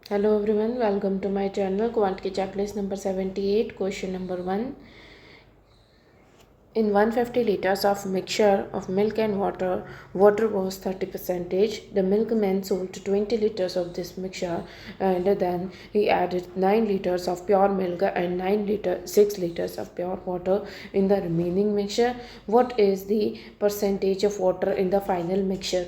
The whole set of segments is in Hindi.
Hello everyone, welcome to my channel Quantity Checklist number 78. Question number 1. In 150 liters of mixture of milk and water was 30%. The milkman sold 20 liters of this mixture and then he added 9 liters of pure milk and 6 liters of pure water in the remaining mixture. What is the percentage of water in the final mixture?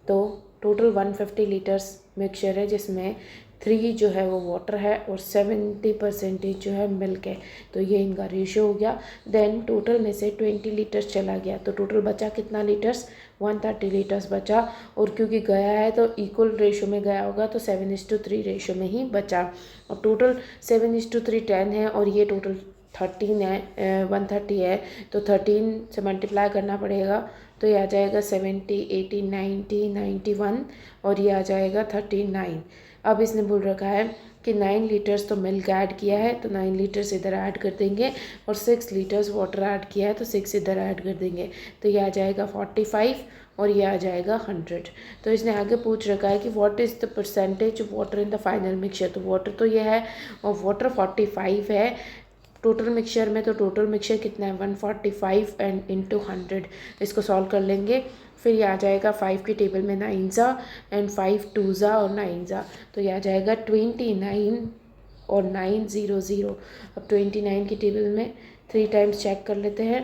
तो टोटल 150 लीटर्स मिक्सचर है जिसमें 3 जो है वो वाटर है और 70% जो है मिल्क है। तो ये इनका रेशियो हो गया। देन टोटल में से 20 लीटर्स चला गया तो टोटल बचा कितना लीटर्स? 130 लीटर्स बचा। और क्योंकि गया है तो इक्वल रेशियो में गया होगा तो 7:3 रेशियो में ही बचा। और टोटल 7:3 10 है और ये टोटल 13 है, 130 है तो 13 से मल्टीप्लाई करना पड़ेगा। तो ये आ जाएगा 70, 80, 90, 91 और ये आ जाएगा 39। अब इसने बोल रखा है कि 9 लीटर्स तो मिल्क ऐड किया है तो 9 लीटर्स इधर ऐड कर देंगे और 6 लीटर्स वाटर ऐड किया है तो 6 इधर ऐड कर देंगे। तो ये आ जाएगा 45 और ये आ जाएगा 100। तो इसने आगे पूछ रखा है कि what is the percentage of water in the final mixture. तो वाटर तो ये है और वाटर 45 है टोटल मिक्सचर में। तो टोटल मिक्सचर कितना है 145 एंड इंटू 100। इसको सॉल्व कर लेंगे। फिर ये आ जाएगा 5 की टेबल में 9 ज़ा एंड 5 2 ज़ा और 9 ज़ा। तो ये आ जाएगा 29 और 900। अब 29 की टेबल में 3 टाइम्स चेक कर लेते हैं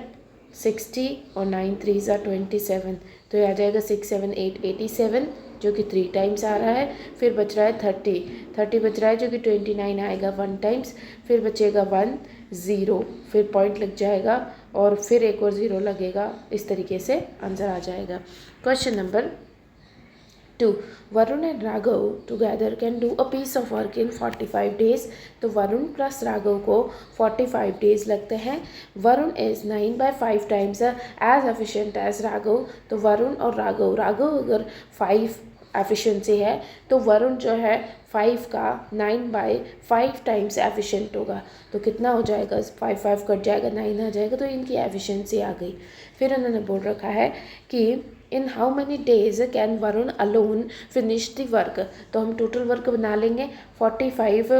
60 और 9 3 ज़ा 27। तो ये आ जाएगा 6 7 8 87 जो कि 3 टाइम्स आ रहा है। फिर बच रहा है 30 बच रहा है जो कि 29 आएगा 1 टाइम्स। फिर बचेगा 1 0 फिर पॉइंट लग जाएगा और फिर एक और 0 लगेगा। इस तरीके से आंसर आ जाएगा। Question number 2. Varun and Raghav together can do a piece of work in 45 days. तो वरुण प्लस राघव को 45 डेज लगते हैं। Varun is 9/5 times as efficient as Raghav. तो वरुण और राघव अगर 5 एफिशिएंसी है तो वरुण जो है 5 का 9/5 टाइम्स एफिशिएंट होगा। तो कितना हो जाएगा? 5 कट जाएगा 9 आ जाएगा। तो इनकी एफिशिएंसी आ गई। फिर उन्होंने बोल रखा है कि in how many days can Varun alone finish the work. तो हम टोटल वर्क बना लेंगे 45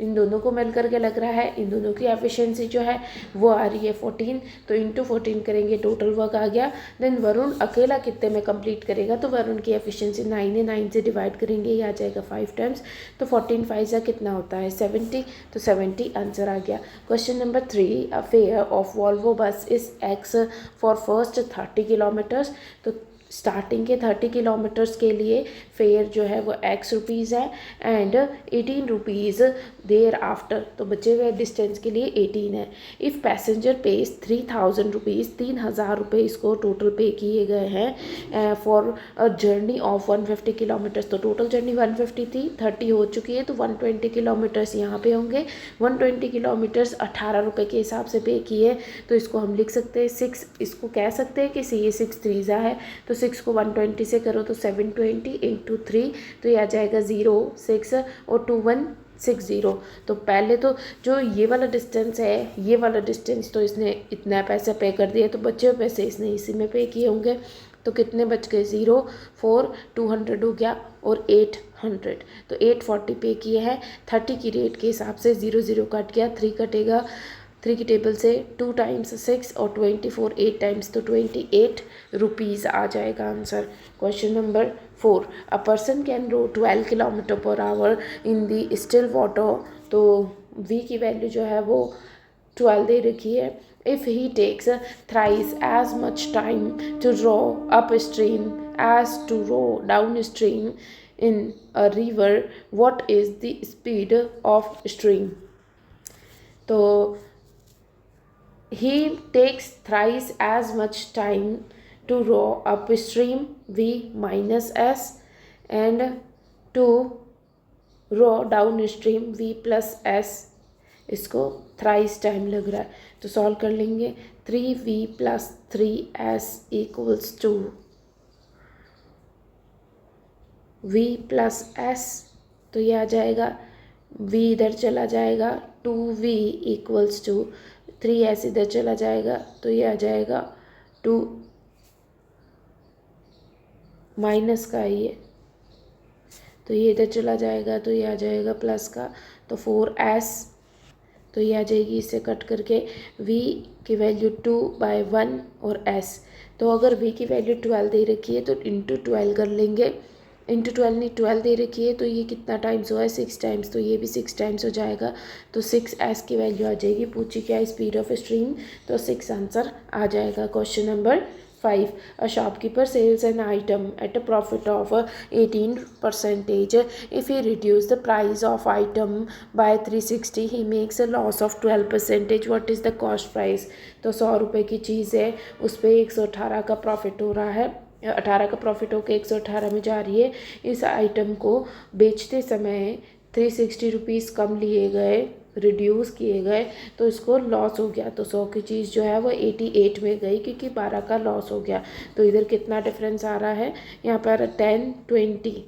इन दोनों को मिल करके लग रहा है। इन दोनों की एफिशिएंसी जो है वो आ रही है 14। तो इंटू 14 करेंगे टोटल वर्क आ गया। देन वरुण अकेला कितने में कंप्लीट करेगा? तो वरुण की एफिशिएंसी 9 है, 9 से डिवाइड करेंगे ये आ जाएगा 5 टाइम्स। तो 14 5 का कितना होता है 70। तो 70 आंसर आ गया। Question number 3. A fair of Volvo bus is x for first 30 kilometres. तो स्टार्टिंग के 30 किलोमीटर्स के लिए फेयर जो है वो एक्स रुपीज़ है एंड 18 रुपीज़ देयर आफ्टर। तो बचे हुए डिस्टेंस के लिए 18 है। इफ़ पैसेंजर पेज 3000 रुपीज़ 3000 रुपये इसको टोटल पे किए गए हैं for a journey of 150 kilometres. तो टोटल जर्नी 150 थी, 30 हो चुकी है तो 120 किलोमीटर्स यहाँ पे होंगे। 120 किलोमीटर्स 18 रुपये के हिसाब से पे किए। तो इसको हम लिख सकते हैं 6। इसको कह सकते हैं कि ये 6 3 है तो 6 को 120 से करो तो 720 इंटू 3। तो ये आ जाएगा 0 6 और 2 1 60। तो पहले तो जो ये वाला डिस्टेंस है ये वाला डिस्टेंस तो इसने इतना पैसा पे कर दिया तो बचे हुए पैसे इसने इसी में पे किए होंगे। तो कितने बच गए 0 4 200 हो गया और 800। तो 840 पे किए हैं 30 की रेट के हिसाब से। 0 0 कट गया 3 कटेगा 3 की टेबल से 2 टाइम्स 6 और 24 8 टाइम्स तो 28 रुपीज़ आ जाएगा answer. Question number 4. A person can row 12 kilometre per hour in the still water. तो v की वैल्यू जो है वो 12 दे रखी है। If he takes thrice as much time to row upstream as to row downstream in a river what is the speed of stream. तो he takes thrice as much time to row upstream v minus s and to row downstream v plus s। इसको थ्राइस टाइम लग रहा है तो सॉल्व कर लेंगे। 3v plus 3s equals to v plus s। तो ये आ जाएगा v इधर चला जाएगा 2v इक्वल्स टू 3s इधर चला जाएगा तो ये आ जाएगा 2 माइनस का ये तो ये इधर चला जाएगा, तो ये आ जाएगा प्लस का, तो 4s, तो ये आ जाएगी इससे कट करके v की वैल्यू 2/1 और s। तो अगर v की वैल्यू 12 दे रखी है तो इंटू 12 कर लेंगे, इंटू 12 नहीं 12 दे रखी है, तो ये कितना टाइम्स हुआ है 6 टाइम्स, तो ये भी 6 टाइम्स हो जाएगा, तो 6s की वैल्यू आ जाएगी। पूछी क्या है स्पीड ऑफ स्ट्रीम, तो 6 आंसर आ जाएगा। Question number 5, a shopkeeper sells an item at a profit of 18%. If he reduces the price of item by 360, he makes a loss of 12%. What is the cost price? तो 100 रुपये की चीज़ है, उस पर 118 का प्रॉफिट हो रहा है, 18 का प्रॉफिट होकर 118 में जा रही है। इस आइटम को बेचते समय 360 रुपीज़ कम लिए गए, रिड्यूस किए गए, तो इसको लॉस हो गया। तो 100 की चीज़ जो है वो 88 में गई क्योंकि 12 का लॉस हो गया। तो इधर कितना डिफरेंस आ रहा है, यहाँ पर 10, 20,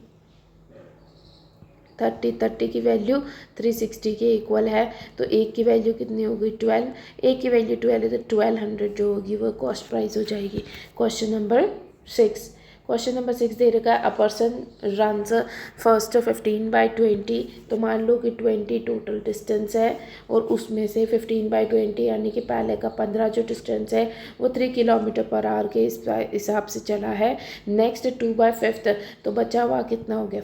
30 की वैल्यू 360 के इक्वल है, तो एक की वैल्यू कितनी होगी 12, एक की वैल्यू 12 है, तो 1200 जो होगी वो कॉस्ट प्राइस हो जाएगी। क्वेश्चन नंबर 6, क्वेश्चन नंबर 6 दे रखा है, अ पर्सन रन्स फर्स्ट 15/20, तो मान लो कि 20 टोटल डिस्टेंस है और उसमें से 15/20 यानी कि पहले का 15 जो डिस्टेंस है वो 3 किलोमीटर पर आवर के हिसाब से चला है। नेक्स्ट 2/5, तो बचा हुआ कितना हो गया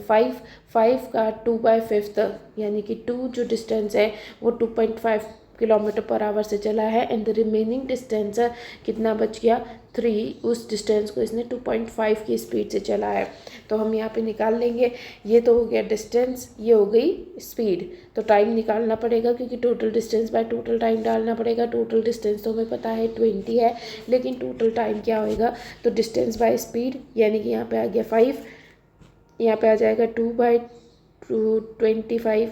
5 का 2/5 यानी कि 2 जो डिस्टेंस है वो 2.5 किलोमीटर पर आवर से चला है, एंड द रिमेनिंग डिस्टेंस कितना बच गया 3, उस डिस्टेंस को इसने 2.5 की स्पीड से चला है। तो हम यहाँ पे निकाल लेंगे, ये तो हो गया डिस्टेंस, ये हो गई स्पीड, तो टाइम निकालना पड़ेगा क्योंकि total distance by total time डालना पड़ेगा। टोटल डिस्टेंस तो हमें पता है 20 है, लेकिन टोटल टाइम क्या होएगा, तो डिस्टेंस बाय स्पीड यानी कि यहाँ पे आ गया 5, यहाँ पे आ जाएगा 2/25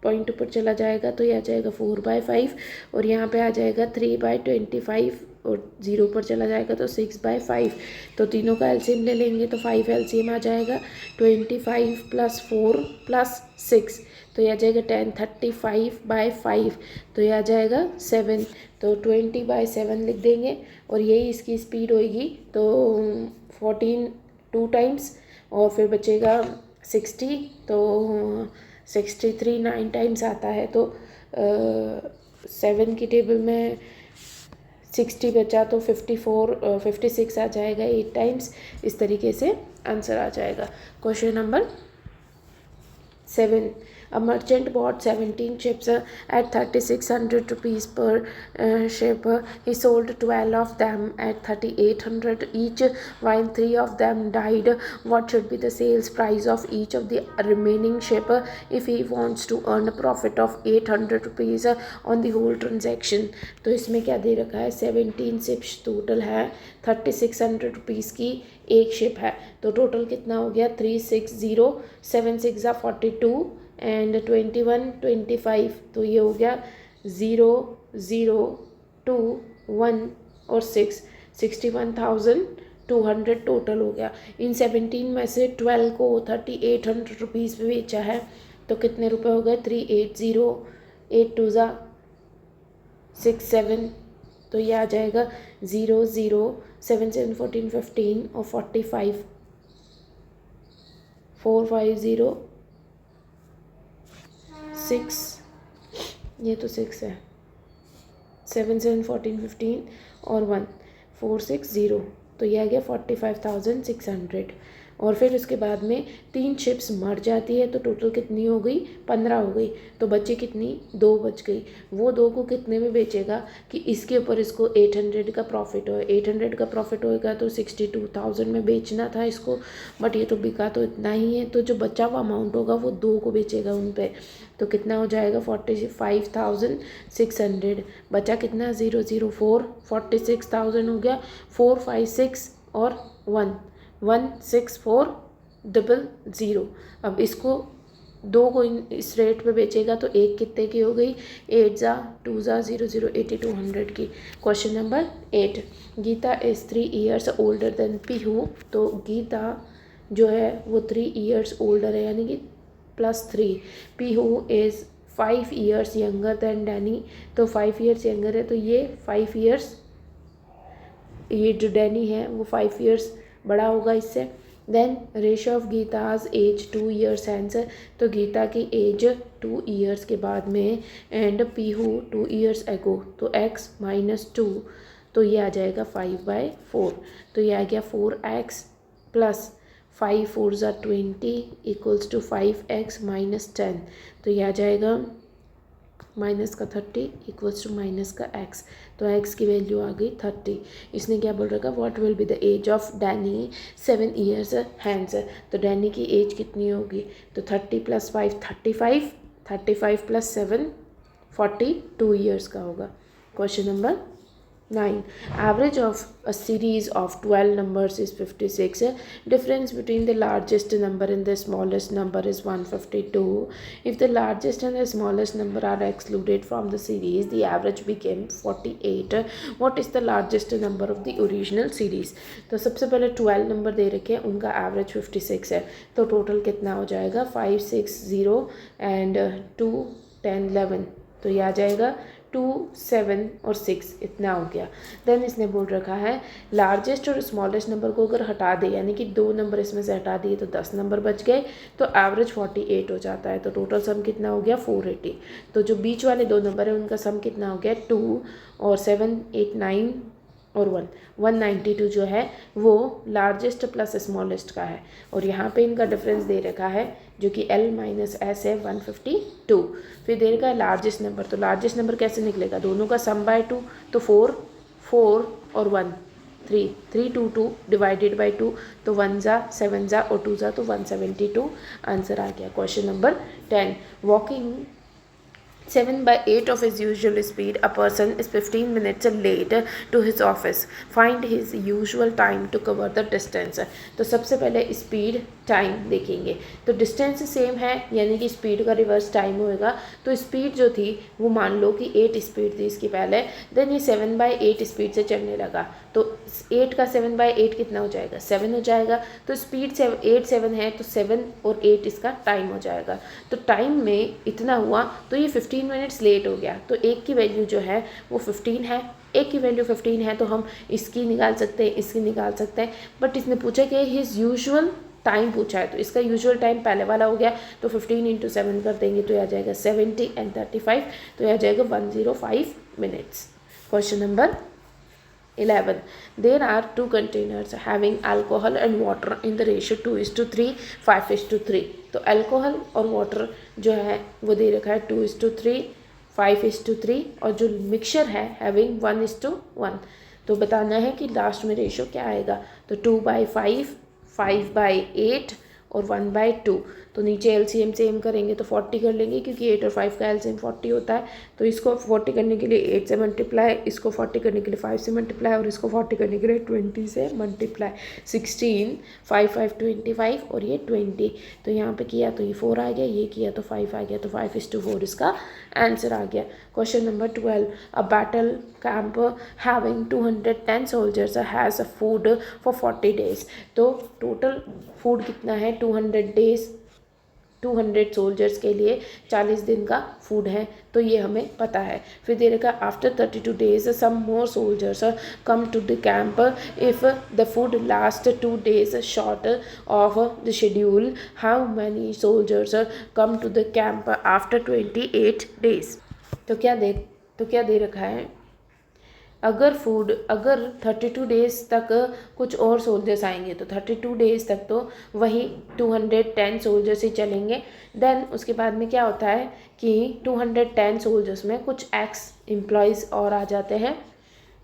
पॉइंट ऊपर चला जाएगा, तो ये आ जाएगा 4/5, और यहाँ पे आ जाएगा 3/25 और 0 पर चला जाएगा तो 6/5। तो तीनों का एलसीएम ले लेंगे तो 5 एलसीएम आ जाएगा, 25 + 4 + 6, तो यह आ जाएगा 10, 35/5, तो यह आ जाएगा 7, तो 20/7 लिख देंगे, और यही इसकी स्पीड होएगी। तो 14 2 टाइम्स, और फिर बचेगा 60, तो 63 9 टाइम्स आता है, तो 7 की टेबल में 60 बचा तो 56 आ जाएगा 8 टाइम्स, इस तरीके से आंसर आ जाएगा। Question number 7, a merchant bought 17 ships at 3600 rupees per ship. He sold 12 of them at 3800 each, while 3 of them died. What should be the sales price of each of the remaining ship if he wants to earn a profit of 800 rupees on the whole transaction? तो इसमें क्या दे रखा है, 17 शिप्स टोटल है, 3600 रुपीज़ की एक शिप है, तो टोटल कितना हो गया 360, 7 6 42 एंड 21 25, तो ये हो गया 0 0 2 1 और 6, 61,200 टोटल हो गया। इन 17 में से 12 को 3800 रुपीज़ में बेचा है, तो कितने रुपए हो गए 380, 8 2 6 7, तो ये आ जाएगा 0 0 7 7 14 15 और 45 4 5 0 6, ये तो 6 है, 7 7 14 15 और 1 4 6 0, तो ये आ गया 45,600। और फिर उसके बाद में 3 शिप्स मर जाती है, तो टोटल कितनी हो गई 15 हो गई, तो बची कितनी 2 बच गई। वो 2 को कितने में बेचेगा कि इसके ऊपर इसको 800 का प्रॉफिट हो, 800 का प्रॉफिट होएगा तो 62,000 में बेचना था इसको, बट ये तो बिका तो इतना ही है, तो जो बचा हुआ अमाउंट होगा वो 2 को बेचेगा उन पे, तो कितना हो जाएगा 45,600। बचा कितना 0 0 4, 46,000 हो गया, 4 5 6 और 1 1 6 4 0 अब इसको 2 को इस रेट पे बेचेगा तो एक कितने की हो गई 8 2 0 0 8200 की। Question number 8, Geeta is 3 years older than Peehu, तो गीता जो है वो 3 ईयर्स ओल्डर है यानी कि +3, Pihu is 5 years younger than Danny, तो 5 ईयर्स यंगर है, तो ये 5 ईयर्स, ये जो डैनी है वो 5 ईयर्स बड़ा होगा इससे, then ratio of Geeta's age 2 years hence, तो गीता की एज 2 ईयर्स के बाद में, एंड पीहू 2 ईयर्स एगो, तो x माइनस 2, तो ये आ जाएगा 5/4, तो ये आ गया 4x प्लस 5 4 ज़ा 20 इक्वल्स टू 5x माइनस 10, तो ये आ जाएगा माइनस का 30 इक्वल्स टू माइनस का x, तो x की वैल्यू आ गई 30। इसने क्या बोल रखा, what will be the age of Danny 7 years hence, तो डैनी की एज कितनी होगी, तो 30 प्लस 5 35, 35 प्लस 7 42 ईयर्स का होगा। Question number 9. Average of a series of 12 numbers is 56. Difference between the largest number and the smallest number is 152. If the largest and the smallest number are excluded from the series, the average became 48. What is the largest number of the original series? तो सबसे पहले 12 नंबर दे रखे हैं, उनका एवरेज 56 है, तो टोटल कितना हो जाएगा 5 6 0 एंड 2 10 11, तो ये आ जाएगा 2 7 और 6, इतना हो गया। देन इसने बोल रखा है लार्जेस्ट और स्मॉलेस्ट नंबर को अगर हटा दे, यानी कि 2 नंबर इसमें से हटा दिए तो 10 नंबर बच गए, तो एवरेज 48 हो जाता है, तो टोटल सम कितना हो गया 480। तो जो बीच वाले 2 नंबर है उनका सम कितना हो गया 2 और 7 8 9 और 192 जो है वो लार्जेस्ट प्लस स्मॉलेस्ट का है, और यहाँ पे इनका डिफरेंस दे रखा है जो कि L माइनस एस है 152। फिर दे रखा है लार्जेस्ट नंबर, तो लार्जेस्ट नंबर कैसे निकलेगा, दोनों का सम बाय 2, तो 4 4 और 1 3 3 2 2 डिवाइडेड बाई 2, तो 1 ज़ा 7 ज़ा और 2 ज़ा, तो 172 आंसर आ गया। Question number 10. Walking 7/8 of his usual speed, a person is 15 minutes late to his office. Find his usual time to cover the distance. तो सबसे पहले स्पीड टाइम देखेंगे, तो डिस्टेंस सेम है यानी कि स्पीड का रिवर्स टाइम होएगा, तो स्पीड जो थी वो मान लो कि 8 स्पीड थी इसकी पहले, देन ये 7/8 स्पीड से चलने लगा, तो 8 का 7/8 कितना हो जाएगा 7 हो जाएगा, तो स्पीड 8 7 है, तो 7 और 8 इसका टाइम हो जाएगा, तो टाइम में इतना हुआ, तो ये 15 मिनट्स लेट हो गया, तो एक की वैल्यू जो है वो 15 है, एक की वैल्यू 15 है, तो हम इसकी निकाल सकते हैं, इसकी निकाल सकते हैं, बट इसने पूछा कि हिज यूजुअल टाइम पूछा है, तो इसका यूजुअल टाइम पहले वाला हो गया, तो 15 × 7 कर देंगे तो आ जाएगा 70 एंड 35, तो आ जाएगा 105 minutes. Question number 11. There are 2 containers having alcohol and water in the ratio 2:3 5:3, तो अल्कोहल और वाटर जो है वो दे रखा है 2:3 5:3, और जो मिक्सचर है हैविंग 1:1, तो बताना है कि लास्ट में रेशियो क्या आएगा, तो 2/5 5/8 और 1/2, तो नीचे एलसीएम सेम करेंगे तो 40 कर लेंगे, क्योंकि 8 और 5 का एलसीएम 40 होता है, तो इसको 40 करने के लिए 8 से मल्टीप्लाई, इसको 40 करने के लिए 5 से मल्टीप्लाई, और इसको 40 करने के लिए 20 से मल्टीप्लाई, 16 5 5 25 और ये 20, तो यहाँ पे किया तो ये 4 आ गया, ये किया तो 5 आ गया, तो 5:4 इसका आंसर आ गया। Question number 12. A battle camp having 210 soldiers has a food for 40 days, तो टोटल फूड कितना है 200 डेज, 200 सोल्जर्स के लिए 40 दिन का फूड है, तो ये हमें पता है। फिर दे रखा after 32 days some more soldiers come to the camp, if the food last 2 days short of the schedule, how many soldiers come to the camp after 28 days, तो क्या दे रखा है, अगर 32 डेज़ तक कुछ और सोल्जर्स आएंगे, तो 32 डेज़ तक तो वही 210 सोल्जर्स ही चलेंगे, देन उसके बाद में क्या होता है कि 210 सोल्जर्स में कुछ एक्स एम्प्लॉयज़ और आ जाते हैं,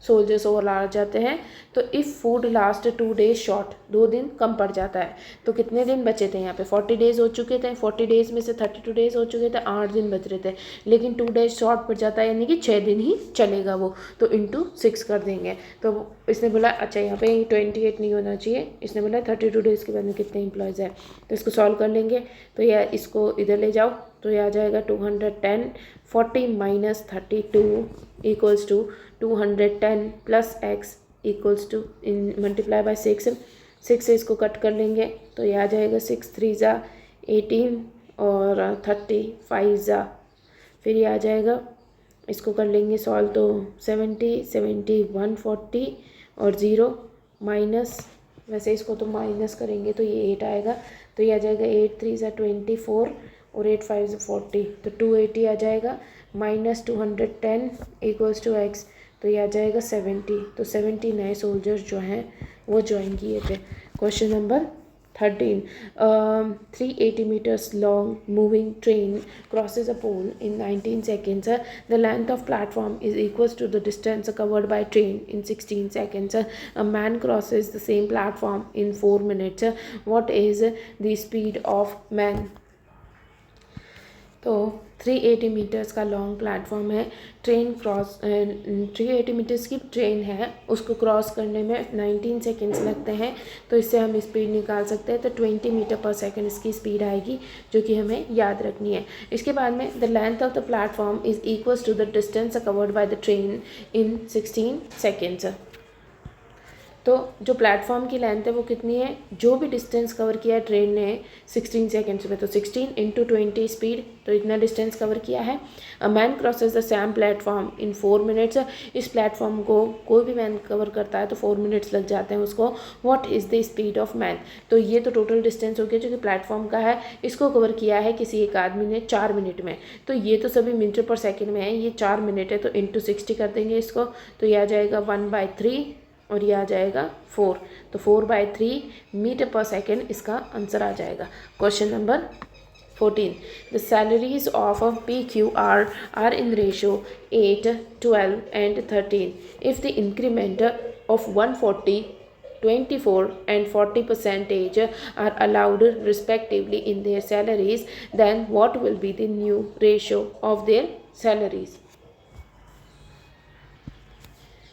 सोल्जर्स और आ जाते हैं, तो if food last 2 days short, 2 दिन कम पड़ जाता है, तो कितने दिन बचे थे यहाँ पे 40 डेज़ हो चुके थे, 40 डेज़ में से 32 डेज़ हो चुके थे, 8 दिन बच रहे थे, लेकिन 2 डेज शॉर्ट पड़ जाता है, यानी कि 6 दिन ही चलेगा वो, तो इंटू 6 कर देंगे, तो इसने बोला अच्छा यहाँ पे 28 नहीं होना चाहिए, इसने बोला 32 डेज़ के बाद में कितने एम्प्लॉयज़ हैं, तो इसको सॉल्व कर लेंगे, तो यह इसको इधर ले जाओ, तो यह आ जाएगा 210 40 minus 32 equals to 210 plus X equals to in multiply by 6 से इसको कट कर लेंगे, तो ये आ जाएगा 6 3 ज़ा 18 और 30 5 ज़ा, फिर ये आ जाएगा, इसको कर लेंगे सॉल्व, तो 70 70 140 और 0 माइनस वैसे इसको तो माइनस करेंगे तो ये 8 आएगा, तो ये आ जाएगा 8 3 ज़ा 24 और 8 5 ज़ा 40, तो 280 आ जाएगा। माइनस 210 इक्वल्स टू एक्स, तो ये आ जाएगा 70। तो 70 नए सोल्जर्स जो हैं वो ज्वाइन किए थे। Question number 13, 380 meters long moving train crosses a pole in 19 seconds. The length of platform is equals to the distance covered by train in 16 seconds. A man crosses the same platform in 4 minutes. What is the speed of man? तो 380 मीटर्स का लॉन्ग प्लेटफॉर्म है, 380 मीटर्स की ट्रेन है, उसको क्रॉस करने में 19 सेकेंड्स लगते हैं। तो इससे हम स्पीड निकाल सकते हैं, तो 20 मीटर पर सेकेंड इसकी स्पीड आएगी, जो कि हमें याद रखनी है। इसके बाद में the length of the platform is equals to the distance covered by the train in 16 seconds. तो जो प्लेटफॉर्म की लेंथ है वो कितनी है, जो भी डिस्टेंस कवर किया है ट्रेन ने 16 सेकेंड्स में, तो 16 इंटू 20 स्पीड, तो इतना डिस्टेंस कवर किया है। A man crosses the same platform in 4 minutes. इस प्लेटफॉर्म को कोई भी मैन कवर करता है तो 4 मिनट्स लग जाते हैं उसको। What is the speed of man? तो ये तो टोटल डिस्टेंस हो गया जो कि प्लेटफॉर्म का है, इसको कवर किया है किसी एक आदमी ने 4 मिनट में। तो ये तो सभी मीटर पर सेकेंड में है, ये 4 मिनट है, तो इंटू 60 कर देंगे इसको, तो यह आ जाएगा 1/3 और ये आ जाएगा 4, तो 4/3 मीटर पर सेकेंड इसका आंसर आ जाएगा। Question number 14, the salaries of PQR are in ratio 8, 12 and 13। If the increment of 140, 24 and 40% are allowed respectively in their salaries, then what will be the new ratio of their salaries?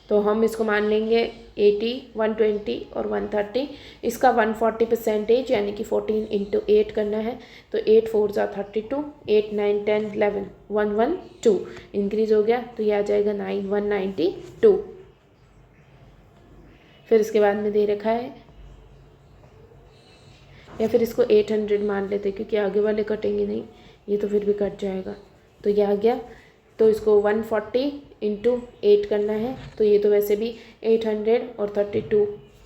तो हम इसको मान लेंगे 80, 120 और 130। इसका 140% यानी कि 14 इंटू 8 करना है, तो 8 4 ज़ा 32, 8 9 10 11 112 इंक्रीज़ हो गया, तो ये आ जाएगा 9 192। फिर इसके बाद में दे रखा है, या फिर इसको 800 मान लेते क्योंकि आगे वाले कटेंगे नहीं, ये तो फिर भी कट जाएगा, तो ये आ गया। तो इसको 140 इंटू 8 करना है, तो ये तो वैसे भी 800 और 32,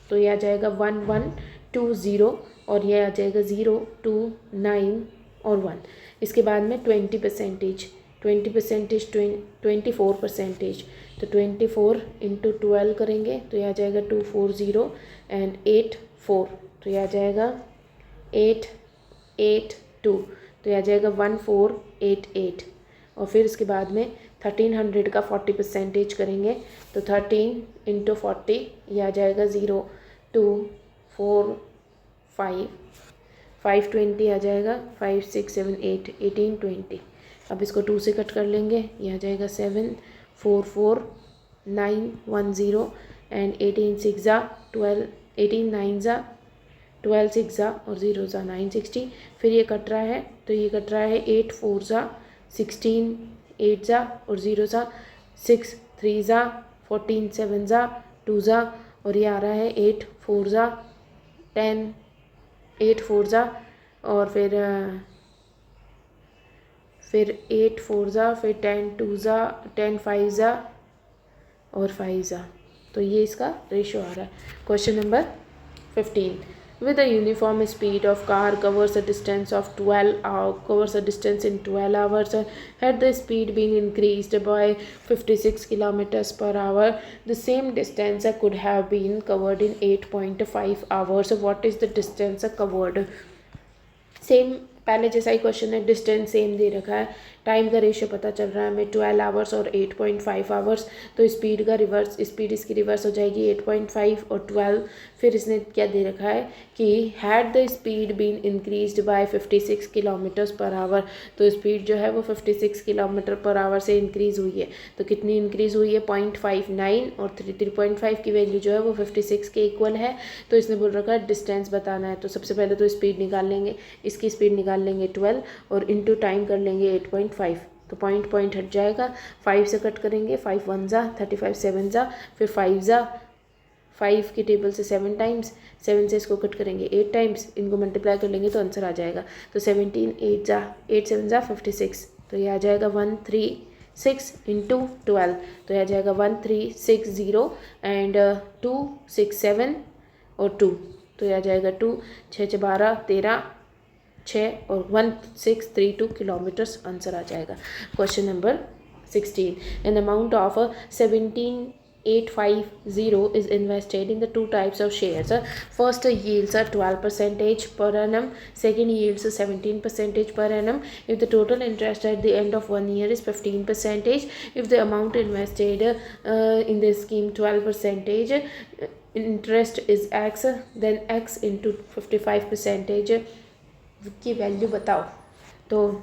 तो ये आ जाएगा 1120 और ये आ जाएगा 0 2 9 और 1। इसके बाद में 20%, 24%, तो 24 इंटू 12 करेंगे, तो ये आ जाएगा 240 एंड 8 4, तो ये आ जाएगा 882, तो ये आ जाएगा 1488। और फिर इसके बाद में 1300 का 40% करेंगे, तो 13 इंटू 40 ये आ जाएगा 0 2 4 5 520 आ जाएगा, 5 6 7 8 1820। अब इसको 2 से कट कर लेंगे, ये आ जाएगा 7 4 4 9 1 0 एंड 18 6 ज़ा 12, 18 9 ज़ा 12 6 ज़ा और 0 ज़ा 9 60। फिर ये कट रहा है, तो ये कट रहा है 8 4 ज़ा 16, 8 ज़ा और 0 ज़ा 6 3 ज़ा 14 7 ज़ा 2 ज़ा और ये आ रहा है 8 4 ज़ा 10, 8 4 ज़ा और फिर 8 4 ज़ा, फिर 10 2 ज़ा 10 5 ज़ा और 5 ज़ा, तो ये इसका रेशो आ रहा है। Question number 15, with a uniform speed of car covers a distance of 12 hours, covers a distance in 12 hours. Had the speed been increased by 56 kilometers per hour, the same distance could have been covered in 8.5 hours. What is the distance covered? Same पहले जैसा ही क्वेश्चन है, डिस्टेंस सेम दे रखा है, टाइम का रेशियो पता चल रहा है हमें 12 आवर्स और 8.5 आवर्स, तो स्पीड का रिवर्स, स्पीड इसकी रिवर्स हो जाएगी 8.5 और 12। फिर इसने क्या दे रखा है कि had the speed been increased by 56 kilometres per hour, तो स्पीड जो है वो 56 किलोमीटर पर आवर से इंक्रीज़ हुई है। तो कितनी इंक्रीज़ हुई है, 0.59 और 3.5 की वैल्यू जो है वो 56 के इक्वल है। तो इसने बोल रखा है डिस्टेंस बताना है, तो सबसे पहले तो स्पीड निकाल लेंगे, इसकी स्पीड निकाल लेंगे 12 और इनटू टाइम कर लेंगे 8.5, तो पॉइंट हट जाएगा, 5 से कट करेंगे, 5 1 ज़ा 35 7 ज़ा, फिर 5 ज़ा 5 की टेबल से 7 टाइम्स, 7 से इसको कट करेंगे 8 टाइम्स, इनको मल्टीप्लाई कर लेंगे तो आंसर आ जाएगा। तो 17 8 ज़ा 8 7 ज़ा 56, तो ये आ जाएगा 136 इंटू 12, तो यह आ जाएगा 1360 एंड 267 और 2, तो ये आ जाएगा 2, 6 6 12 13, 6 और 1632 किलोमीटर्स आंसर आ जाएगा। Question number 16, an amount of 17,850 is invested in the two types of shares. First yields 12% per annum, second yields 17% per annum. If the total interest at the end of 1 year is 15%, if the amount invested in this scheme 12%, interest is x, then x into 55% की वैल्यू बताओ। तो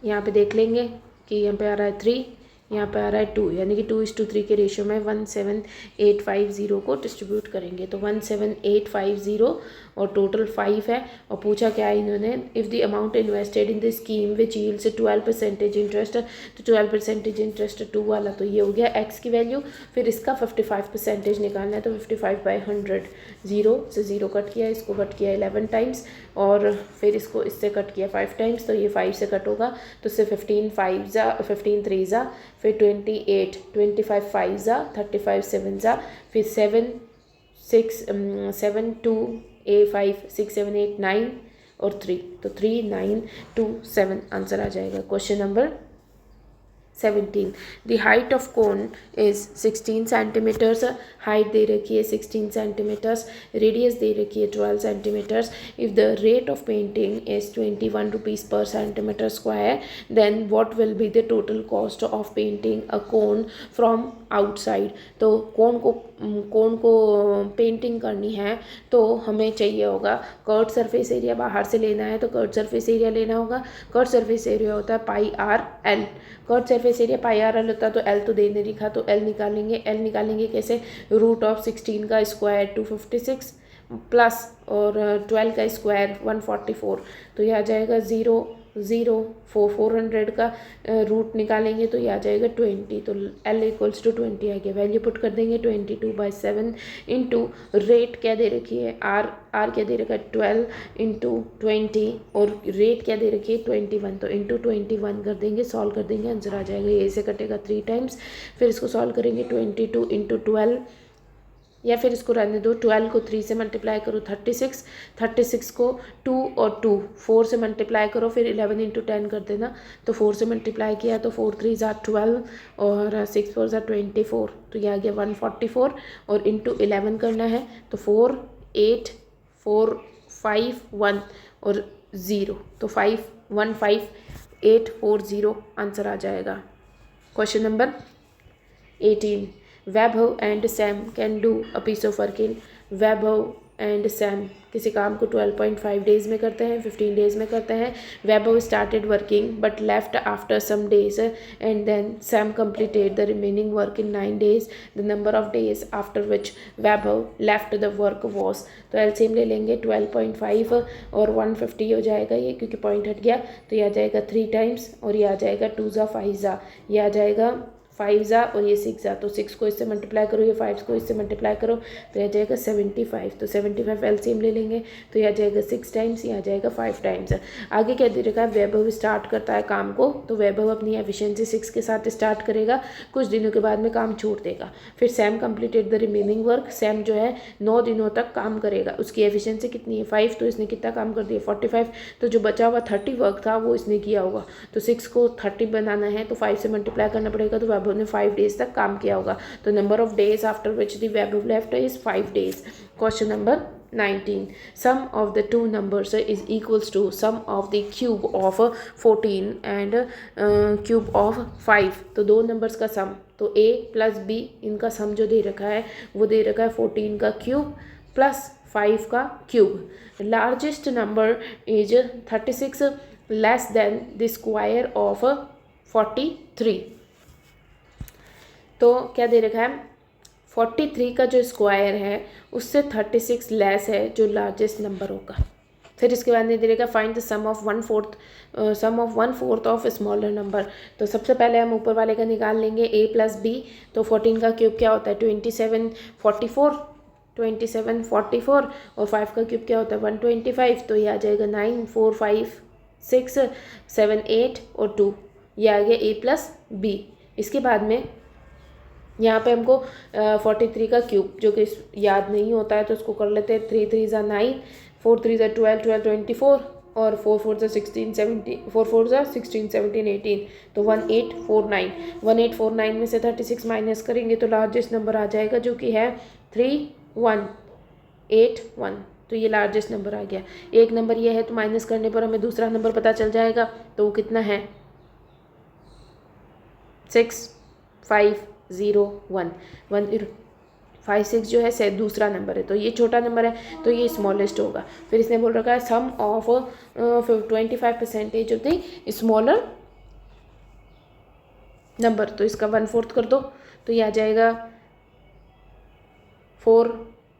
यहाँ पे देख लेंगे कि यहाँ पे आ रहा है 3, यहाँ पे आ रहा है 2, यानी कि 2:3 के रेशियो में 17850 को डिस्ट्रीब्यूट करेंगे। तो 17850 और टोटल 5 है, और पूछा क्या है इन्होंने, if the amount invested in the scheme which yields 12% interest, तो 12% इंटरेस्ट 2 वाला तो ये हो गया एक्स की वैल्यू। फिर इसका 55% निकालना है, तो 55/100, 0 से 0 कट किया, इसको कट किया 11 टाइम्स, और फिर इसको इससे कट किया 5 टाइम्स, तो ये 5 से कट होगा, तो इससे 15 5 ज़ा, 15 3 ज़ा, फिर 28, 25 5 ज़ा, 35 7 ज़ा, फिर 7 6 7 2 5 6 7 8 9 और 3, तो 3 9 2 7 आंसर आ जाएगा। Question number 17, the height of cone is 16 centimeters, height दे रखी है 16 centimeters, रेडियस दे रखी है 12 centimeters. If the rate of painting is 21 rupees per centimeter square, then what will be the total cost of painting a cone from outside? तो कोन को पेंटिंग करनी है तो हमें चाहिए होगा कर्व सरफेस एरिया, बाहर से लेना है तो कर्व सरफेस एरिया लेना होगा। कर्व सरफेस एरिया होता है πr/l, curve surface area πr/l होता है, तो l तो दे नहीं लिखा, तो l निकालेंगे। l निकालेंगे कैसे, √16 का स्क्वायर 256 प्लस और 12 का स्क्वायर 144, तो यह आ जाएगा 0 0 400 का रूट निकालेंगे तो ये आ जाएगा 20, तो L = 20 आ गया। वैल्यू पुट कर देंगे 22/7 इंटू रेट क्या दे रखी है R क्या दे रखा है 12 इंटू 20 और रेट क्या दे रखी है 21, तो इंटू 21 कर देंगे, सॉल्व कर देंगे, आंसर आ जाएगा। ये से कटेगा 3 टाइम्स, फिर इसको सॉल्व करेंगे 22 इंटू 12, या फिर इसको रहने दो, 12 को 3 से मल्टीप्लाई करो 36, 36 को 2 और 2 4 से मल्टीप्लाई करो, फिर 11 इंटू 10 कर देना, तो 4 से मल्टीप्लाई किया तो 4 3 ज़ा 12 और 6 4 ज़ा 24, तो यह आ गया 144 और इंटू 11 करना है, तो 4 8 4 5 1 और 0, तो 515840 आंसर आ जाएगा। Question number 18, Vaibhav and Sam can do a piece of work in, Vaibhav and Sam किसी काम को 12.5 डेज़ में करते हैं, 15 डेज़ में करते हैं। Vaibhav started working but left after some days and then Sam completed the remaining work in 9 days, the number of days after which Vaibhav left the work was. तो एलसीएम ले लेंगे 12.5 और 150 हो जाएगा ये, क्योंकि पॉइंट हट गया, तो यह आ जाएगा 3 टाइम्स और ये आ जाएगा 2 ज़ा 5 ज़ा, यह आ जाएगा 5 ज़ा और ये 6 ज़ा, तो 6 को इससे मल्टीप्लाई करो, ये 5 को इससे मल्टीप्लाई करो, तो यह आ जाएगा 75, तो 75 एलसीएम ले लेंगे, तो यह आ जाएगा 6 टाइम्स, ये आ जाएगा 5 टाइम्स। आगे क्या दे रखा है, वैभव स्टार्ट करता है काम को, तो वैभव अपनी एफिशिएंसी 6 के साथ स्टार्ट करेगा, कुछ दिनों के बाद में काम छोड़ देगा। फिर Sam completed the remaining work, Sam जो है 9 दिनों तक काम करेगा, उसकी एफिशिएंसी कितनी है 5, तो इसने कितना काम कर दिया 45, तो जो बचा हुआ 30 वर्क था वो इसने किया होगा, तो 6 को 30 बनाना है तो 5 से मल्टीप्लाई करना पड़ेगा, तो वैभव ने 5 डेज तक काम किया होगा, तो number of days after which the Vaibhav left is 5 days। Question number 19, sum of the two numbers is equals to sum of the cube of 14 and cube of 5, तो दो नंबर्स का सम, तो a प्लस b इनका सम जो दे रखा है वो दे रखा है 14 का क्यूब प्लस 5 का cube. Largest number is 36 less than the square of 43, तो क्या दे रखा है 43 का जो स्क्वायर है उससे 36 लेस है जो लार्जेस्ट नंबर होगा। फिर इसके बाद नहीं दे रखा find the sum of 1/4 of smaller number, तो सबसे पहले हम ऊपर वाले का निकाल लेंगे a प्लस b, तो 14 का क्यूब क्या होता है 27 44 और 5 का क्यूब क्या होता है 125, तो ये आ जाएगा 9 4 5 6 7 8 और 2, ये आ गया a प्लस b। इसके बाद में यहाँ पे हमको 43 का क्यूब जो कि याद नहीं होता है तो उसको कर लेते हैं। 3 3 ज़ा 9, 4 3 ज़ा 12, 12 24 और 4 4 ज़ा 16 17, 4 4 ज़ा 16 17 18, तो 1849। 1849 में से 36 माइनस करेंगे तो लार्जेस्ट नंबर आ जाएगा जो कि है 3181। तो ये लार्जेस्ट नंबर आ गया। एक नंबर ये है तो माइनस करने पर हमें दूसरा नंबर पता चल जाएगा, तो वो कितना है 6501। 156 जो है से दूसरा नंबर है, तो ये छोटा नंबर है तो ये स्मॉलेस्ट होगा। फिर इसने बोल रखा है sum of 25% of the smaller number, तो इसका 1/4 कर दो तो ये आ जाएगा 4,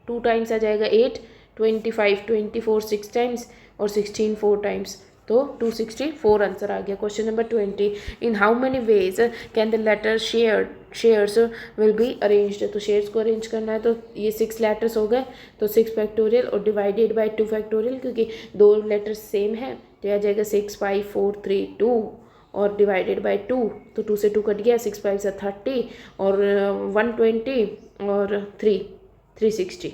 2 टाइम्स आ जाएगा 8, 25 24 6 टाइम्स और 16 4 टाइम्स, तो 264 आंसर आ गया। Question number 20, in how many ways can the letter shares will be arranged. तो शेयर्स को अरेंज करना है तो ये 6 लेटर्स हो गए, तो 6 फैक्टोरियल और डिवाइडेड बाय 2 फैक्टोरियल, क्योंकि 2 लेटर्स सेम है तो आ जाएगा 6 5 4 3 2 और डिवाइडेड बाय 2, तो 2 से 2 कट गया, 6 5 से 30 और 120 और 3 360।